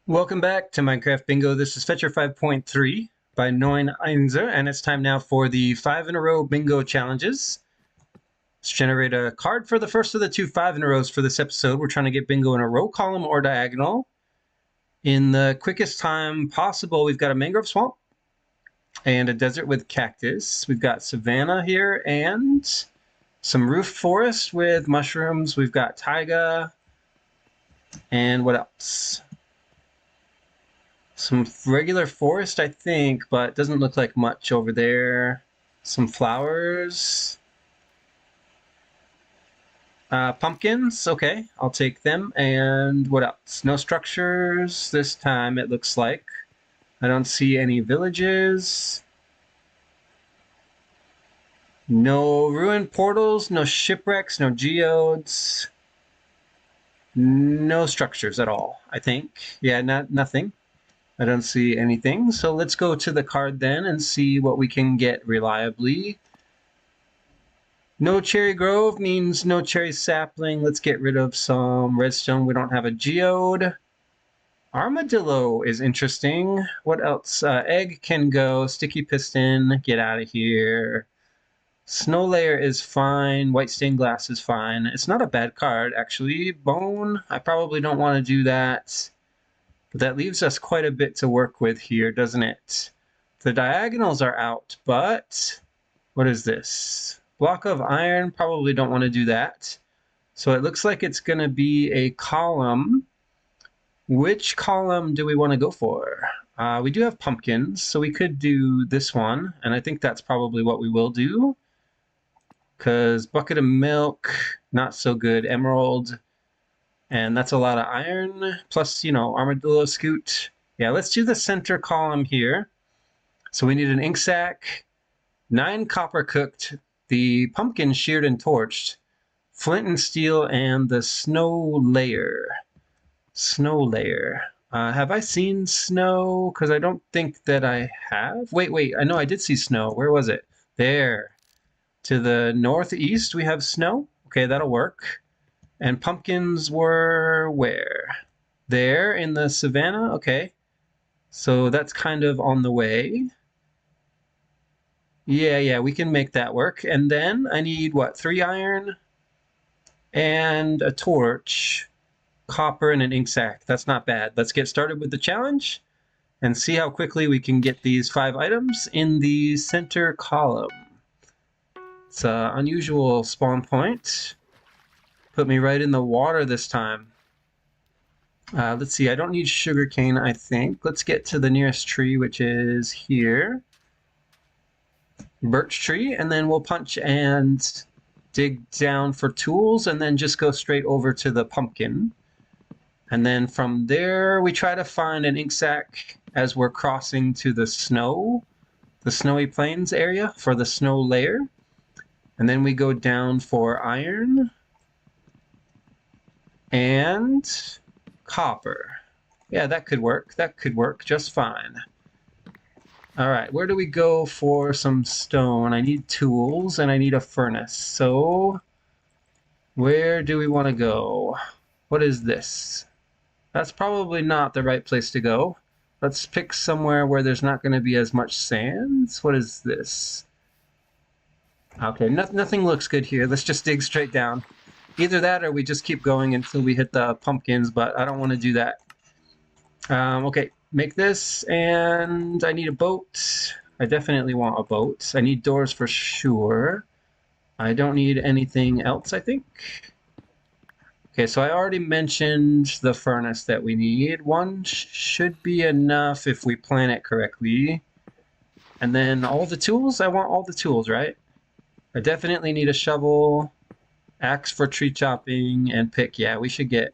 Welcome back to Minecraft Bingo. This is Fetchr 5.3 by Neun Einser, and it's time now for the 5-in-a-row bingo challenges. Let's generate a card for the first of the two 5-in-a-rows for this episode. We're trying to get bingo in a row, column, or diagonal in the quickest time possible. We've got a mangrove swamp and a desert with cactus. We've got savanna here and some roof forest with mushrooms. We've got taiga, and what else? Some regular forest, I think, but it doesn't look like much over there. Some flowers. Pumpkins, okay, I'll take them. And what else? No structures this time, it looks like. I don't see any villages. No ruined portals, no shipwrecks, no geodes. No structures at all, I think. Yeah, nothing. I don't see anything. So let's go to the card then and see what we can get reliably. No cherry grove means no cherry sapling. Let's get rid of some redstone. We don't have a geode. Armadillo is interesting. What else? Egg can go. Sticky piston, get out of here. Snow layer is fine. White stained glass is fine. It's not a bad card, actually. Bone, I probably don't want to do that. But that leaves us quite a bit to work with here, doesn't it? The diagonals are out, but what is this? Block of iron, probably don't want to do that. So it looks like it's going to be a column. Which column do we want to go for? We do have pumpkins, so we could do this one, and I think that's probably what we will do. Because bucket of milk, not so good. Emerald, and that's a lot of iron, plus, armadillo scoot. Yeah, let's do the center column here. So we need an ink sac, 9 copper cooked, the pumpkin sheared and torched, flint and steel, and the snow layer. Snow layer. Have I seen snow? Because I don't think that I have. Wait, I know I did see snow. Where was it? There. To the northeast, we have snow. Okay, that'll work. And pumpkins were where? There in the savanna? Okay. So that's kind of on the way. Yeah, we can make that work. And then I need, what, 3 iron and a torch, copper, and an ink sac. That's not bad. Let's get started with the challenge and see how quickly we can get these 5 items in the center column. It's an unusual spawn point. Put me right in the water this time. Let's see, I don't need sugarcane, I think. Let's get to the nearest tree, which is here. Birch tree, and then we'll punch and dig down for tools, and then just go straight over to the pumpkin. And then from there, we try to find an ink sac as we're crossing to the snowy plains area for the snow layer. And then we go down for iron and copper. Yeah, that could work. That could work just fine. All right, where do we go for some stone? I need tools and I need a furnace. So where do we want to go? What is this? That's probably not the right place to go. Let's pick somewhere where there's not going to be as much sand. What is this? Okay, nothing looks good here. Let's just dig straight down. Either that or we just keep going until we hit the pumpkins, but I don't want to do that. Okay, make this, and I need a boat. I definitely want a boat. I need doors for sure. I don't need anything else, I think. Okay, so I already mentioned the furnace that we need. One should be enough if we plan it correctly. And then all the tools, I want all the tools, right? I definitely need a shovel, axe for tree chopping, and pick. Yeah, we should get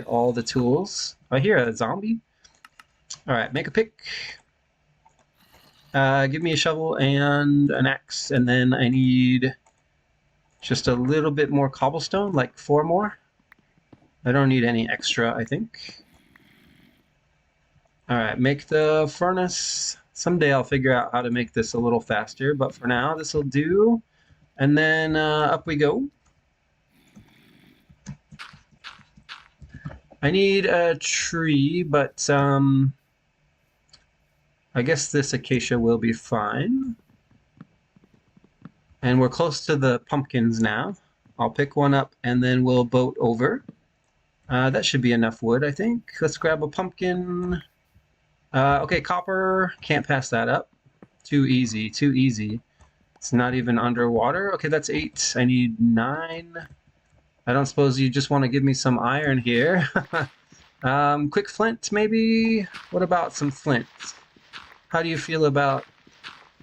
all the tools. I hear a zombie. All right, make a pick. Give me a shovel and an axe, and then I need just a little bit more cobblestone, like 4 more. I don't need any extra, I think. All right, make the furnace. Someday I'll figure out how to make this a little faster, but for now, this will do. And then up we go. I need a tree, but I guess this acacia will be fine. And we're close to the pumpkins now. I'll pick one up and then we'll boat over. That should be enough wood, I think. Let's grab a pumpkin. Okay, copper. Can't pass that up. Too easy, too easy. It's not even underwater. Okay, that's 8. I need 9. I don't suppose you just want to give me some iron here. Quick flint, maybe? What about some flint? How do you feel about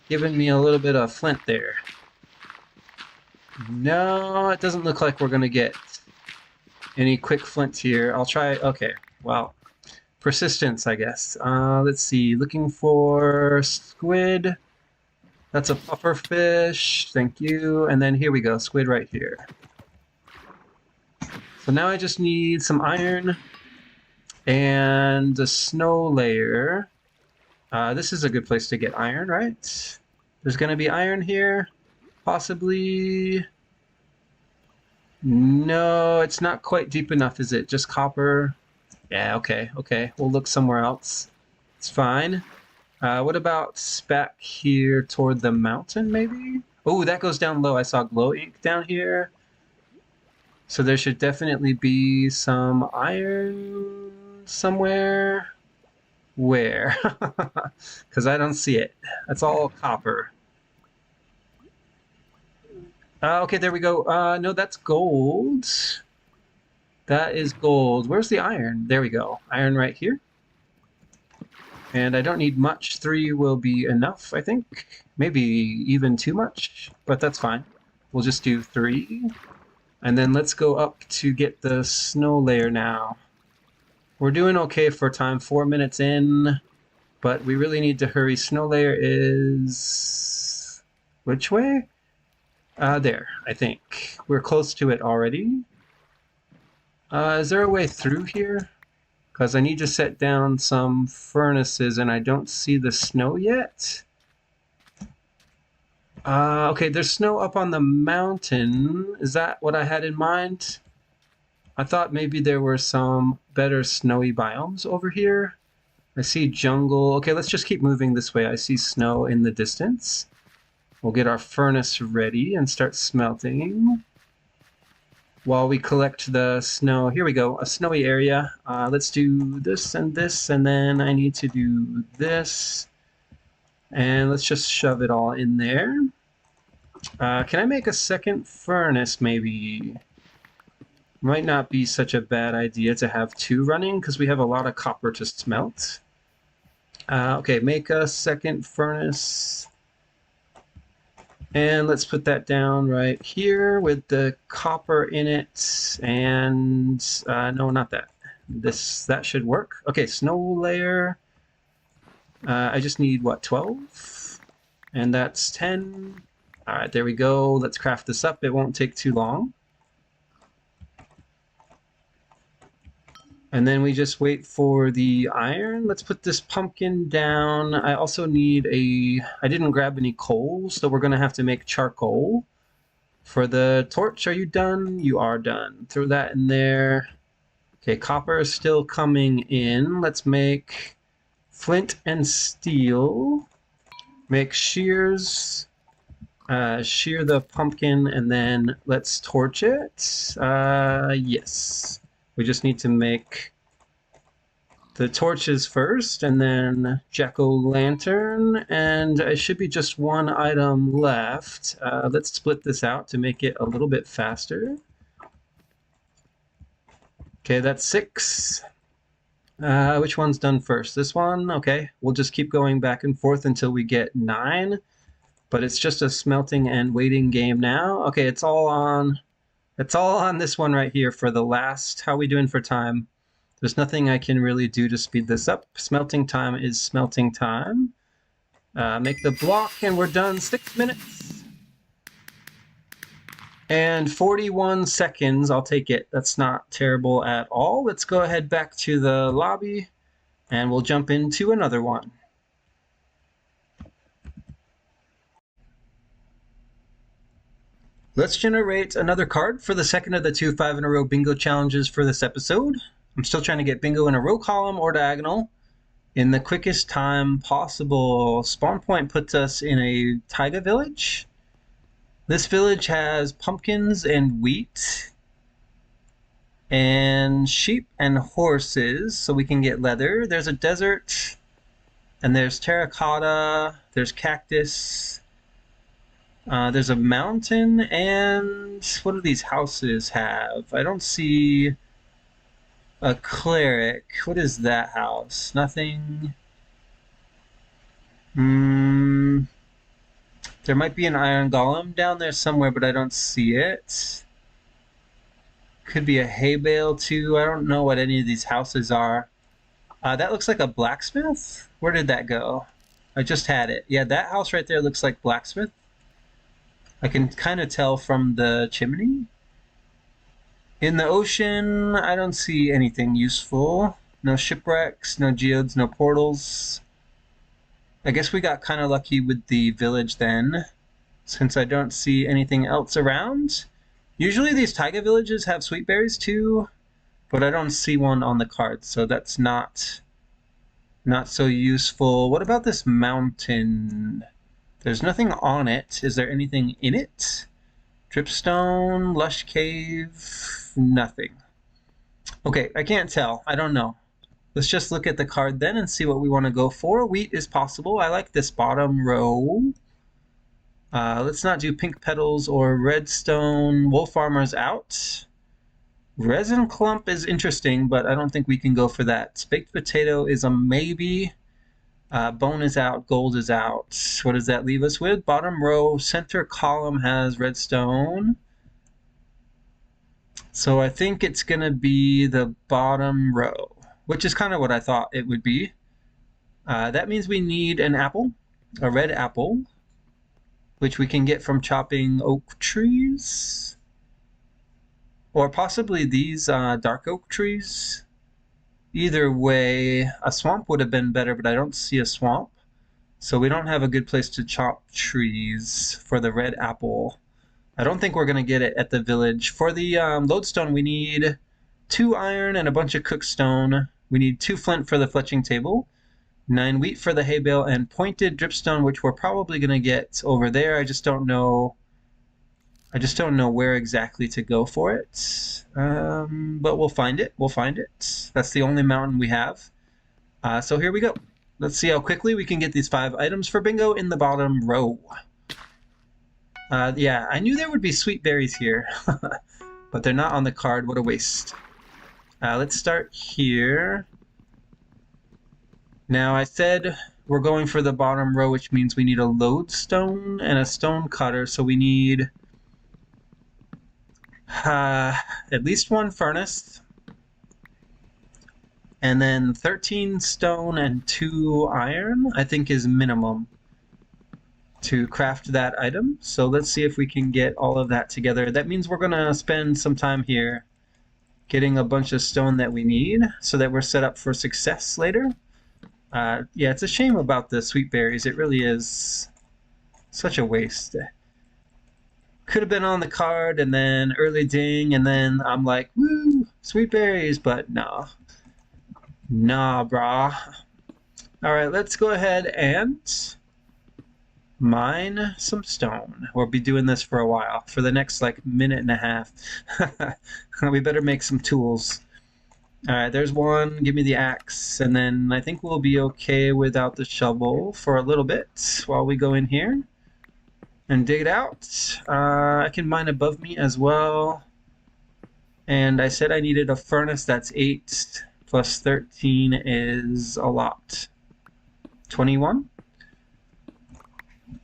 giving me a little bit of flint there? No, it doesn't look like we're going to get any quick flint here. I'll try. Okay, well, persistence, I guess. Let's see. Looking for squid. That's a puffer fish. Thank you. And then here we go. Squid right here. So now I just need some iron and a snow layer. This is a good place to get iron, right? There's going to be iron here. Possibly. No, it's not quite deep enough, is it? Just copper? Yeah, okay, okay. We'll look somewhere else. It's fine. What about back here toward the mountain, maybe? Oh, that goes down low. I saw glow ink down here. So there should definitely be some iron somewhere. Where? Because I don't see it. That's all copper. Okay, there we go. No, that's gold. That is gold. Where's the iron? There we go. Iron right here. And I don't need much. 3 will be enough, I think. Maybe even too much, but that's fine. We'll just do 3. And then let's go up to get the snow layer now. We're doing okay for time, 4 minutes in, but we really need to hurry. Snow layer is... which way? There, I think. We're close to it already. Is there a way through here? Because I need to set down some furnaces and I don't see the snow yet. Okay, there's snow up on the mountain. Is that what I had in mind? I thought maybe there were some better snowy biomes over here. I see jungle. Okay, let's just keep moving this way. I see snow in the distance. We'll get our furnace ready and start smelting while we collect the snow. Here we go, a snowy area. Let's do this, and then I need to do this. And let's just shove it all in there. Can I make a second furnace, maybe? Might not be such a bad idea to have 2 running, because we have a lot of copper to smelt. Okay, make a second furnace. And let's put that down right here with the copper in it. And no, not that. That should work. Okay, snow layer. I just need, what, 12? And that's 10. All right, there we go. Let's craft this up. It won't take too long. And then we just wait for the iron. Let's put this pumpkin down. I also need I didn't grab any coal, so we're gonna have to make charcoal. For the torch, are you done? You are done. Throw that in there. Okay, copper is still coming in. Let's make flint and steel. Make shears. Shear the pumpkin, and then let's torch it. Yes. We just need to make the torches first, and then jack-o'-lantern, and it should be just 1 item left. Let's split this out to make it a little bit faster. Okay, that's 6. Which one's done first? This one? Okay, we'll just keep going back and forth until we get 9. But it's just a smelting and waiting game now. Okay, it's all on this one right here for the last. How are we doing for time? There's nothing I can really do to speed this up. Smelting time is smelting time. Make the block and we're done. 6 minutes. And 41 seconds. I'll take it. That's not terrible at all. Let's go ahead back to the lobby and we'll jump into another one. Let's generate another card for the second of the 2 5-in-a-row bingo challenges for this episode. I'm still trying to get bingo in a row column or diagonal in the quickest time possible. Spawn point puts us in a taiga village. This village has pumpkins and wheat and sheep and horses, so we can get leather. There's a desert, and there's terracotta, there's cactus, there's a mountain, and what do these houses have? I don't see a cleric. What is that house? Nothing. There might be an iron golem down there somewhere, but I don't see it. Could be a hay bale too. I don't know what any of these houses are. That looks like a blacksmith. Where did that go? I just had it. Yeah, that house right there looks like blacksmith. I can kind of tell from the chimney. In the ocean, I don't see anything useful. No shipwrecks, no geodes, no portals. I guess we got kind of lucky with the village then, since I don't see anything else around. Usually these taiga villages have sweet berries too, but I don't see one on the card, so that's not so useful. What about this mountain? There's nothing on it. Is there anything in it? Dripstone, lush cave, nothing. Okay, I can't tell. I don't know. Let's just look at the card then and see what we want to go for. Wheat is possible. I like this bottom row. Let's not do pink petals or redstone. Wolf armor's out. Resin clump is interesting, but I don't think we can go for that. Baked potato is a maybe. Bone is out. Gold is out. What does that leave us with? Bottom row, center column has redstone. So I think it's going to be the bottom row, which is kind of what I thought it would be. That means we need an apple, a red apple, which we can get from chopping oak trees. Or possibly these dark oak trees. Either way, a swamp would have been better, but I don't see a swamp. So we don't have a good place to chop trees for the red apple. I don't think we're going to get it at the village. For the lodestone, we need 2 iron and a bunch of cookstone. We need 2 flint for the fletching table, 9 wheat for the hay bale, and pointed dripstone, which we're probably going to get over there. I just don't know where exactly to go for it. But we'll find it. We'll find it. That's the only mountain we have. So here we go. Let's see how quickly we can get these 5 items for bingo in the bottom row. Yeah, I knew there would be sweet berries here, but they're not on the card. What a waste. Let's start here. Now, I said we're going for the bottom row, which means we need a lodestone and a stone cutter, so we need at least 1 furnace, and then 13 stone and 2 iron, I think is minimum to craft that item. So let's see if we can get all of that together. That means we're going to spend some time here getting a bunch of stone that we need so that we're set up for success later. Yeah, it's a shame about the sweet berries. It really is such a waste. Could have been on the card and then early ding, and then I'm like, woo, sweet berries, but no. Nah, brah. Alright, let's go ahead and mine some stone. We'll be doing this for a while, for the next like minute and a half. We better make some tools. Alright, there's one. Give me the axe, and then I think we'll be okay without the shovel for a little bit while we go in here and dig it out. I can mine above me as well. And I said I needed a furnace. That's 8 plus 13 is a lot. 21.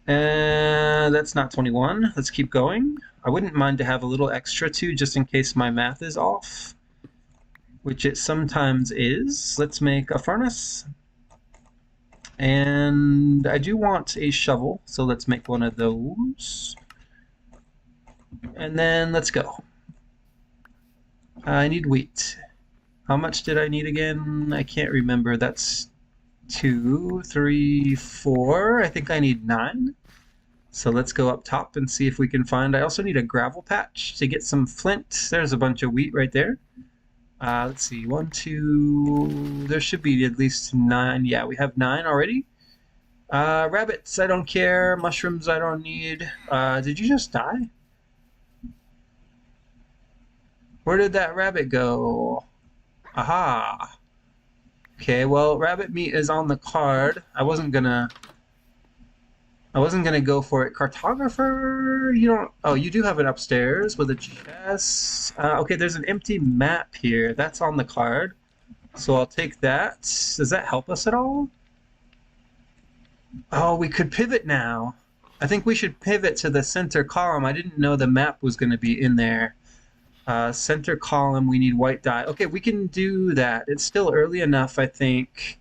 That's not 21. Let's keep going. I wouldn't mind to have a little extra too, just in case my math is off, which it sometimes is. Let's make a furnace. And I do want a shovel, so let's make one of those. And then let's go. I need wheat. How much did I need again? I can't remember. That's 2, 3, 4. I think I need 9. So let's go up top and see if we can find... I also need a gravel patch to get some flint. There's a bunch of wheat right there. Let's see, 1, 2, there should be at least 9. Yeah, we have 9 already. Rabbits, I don't care. Mushrooms, I don't need. Did you just die? Where did that rabbit go? Aha. Okay, well, rabbit meat is on the card. I wasn't gonna go for it. Cartographer, you don't. Oh, you do have it upstairs with a chest. Okay, there's an empty map here. That's on the card, so I'll take that. Does that help us at all? Oh, we could pivot now. I think we should pivot to the center column. I didn't know the map was going to be in there. Center column, we need white dye. Okay, we can do that. It's still early enough, I think.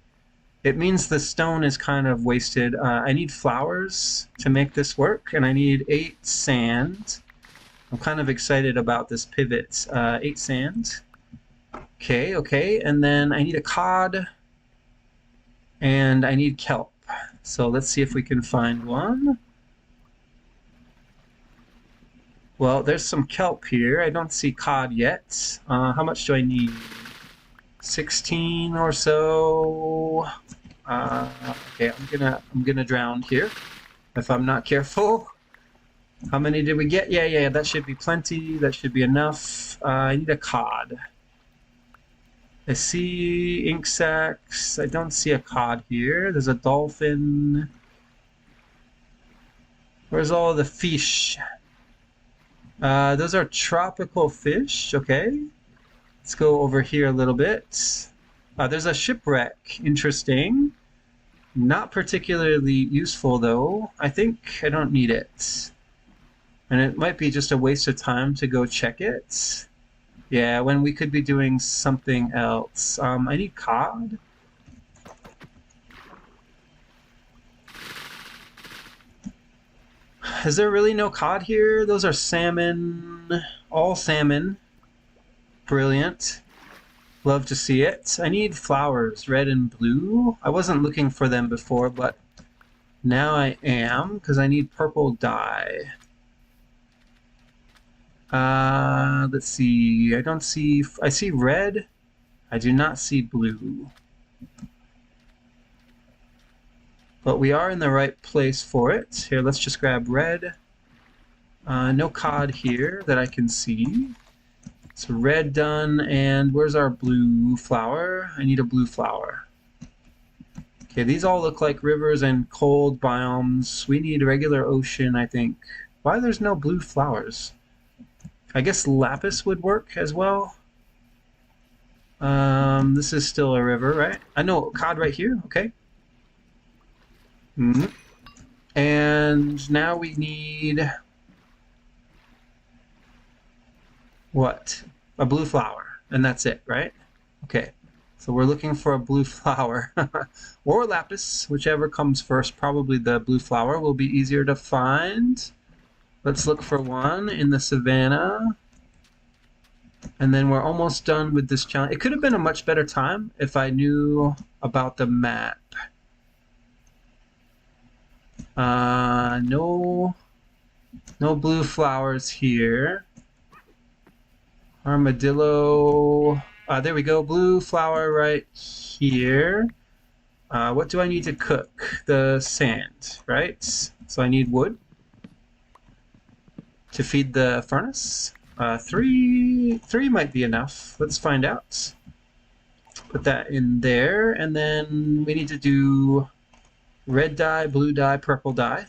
It means the stone is kind of wasted. I need flowers to make this work, and I need 8 sand. I'm kind of excited about this pivot. 8 sand. Okay, and then I need a cod, and I need kelp. So let's see if we can find one. Well, there's some kelp here. I don't see cod yet. How much do I need? 16 or so. Okay, I'm gonna drown here if I'm not careful. How many did we get? Yeah, that should be plenty. That should be enough. I need a cod. I see ink sacs. I don't see a cod here. There's a dolphin. Where's all the fish? Those are tropical fish. Okay. Let's go over here a little bit. There's a shipwreck. Interesting. Not particularly useful, though. I think I don't need it. And it might be just a waste of time to go check it. Yeah, when we could be doing something else. I need cod. Is there really no cod here? Those are salmon. All salmon. Brilliant. Love to see it. I need flowers, red and blue. I wasn't looking for them before, but now I am, because I need purple dye. Let's see. I see red. I do not see blue. But we are in the right place for it. Here, let's just grab red. No cod here that I can see. So red done, and where's our blue flower? I need a blue flower. Okay, these all look like rivers and cold biomes. We need regular ocean, I think. Why there's no blue flowers? I guess lapis would work as well. This is still a river, right? I know cod right here. Okay. And now we need what? A blue flower, and that's it, right? Okay. So we're looking for a blue flower or lapis, whichever comes first. Probably the blue flower will be easier to find. Let's look for one in the savannah. And then we're almost done with this challenge. It could have been a much better time if I knew about the map. No blue flowers here. Armadillo. There we go. Blue flower right here. What do I need to cook? The sand, right? So I need wood to feed the furnace. 3 might be enough. Let's find out. Put that in there, and then we need to do red dye, blue dye, purple dye.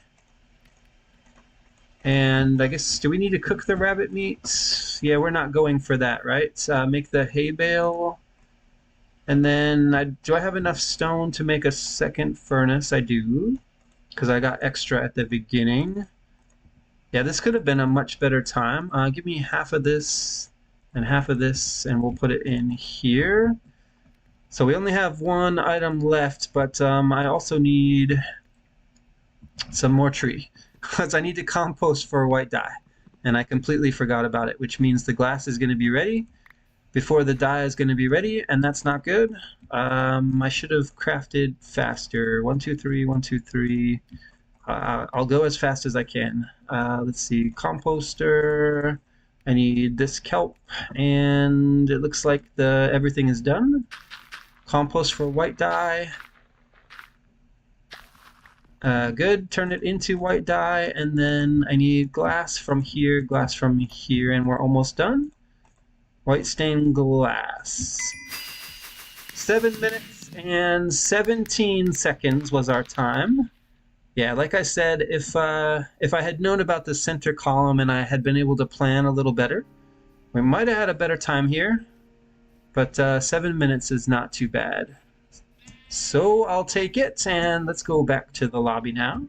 And I guess, do we need to cook the rabbit meat? Yeah, we're not going for that, right? Make the hay bale. And then, do I have enough stone to make a second furnace? I do, because I got extra at the beginning. Yeah, this could have been a much better time. Give me half of this and half of this, and we'll put it in here. So we only have 1 item left, but I also need some more tree, because I need to compost for white dye, and I completely forgot about it, which means the glass is going to be ready before the dye is going to be ready, and that's not good. I should have crafted faster. 1, 2, 3, 1, 2, 3. I'll go as fast as I can. Let's see, composter. I need this kelp, and it looks like everything is done. Compost for white dye. Good, turn it into white dye, and then I need glass from here, and we're almost done. White stained glass. 7 minutes and 17 seconds was our time. Yeah, like I said, if I had known about the center column and I had been able to plan a little better, we might have had a better time here. But 7 minutes is not too bad. So I'll take it, and let's go back to the lobby now,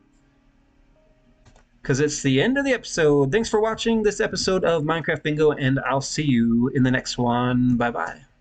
because it's the end of the episode. Thanks for watching this episode of Minecraft Bingo, and I'll see you in the next one. Bye-bye.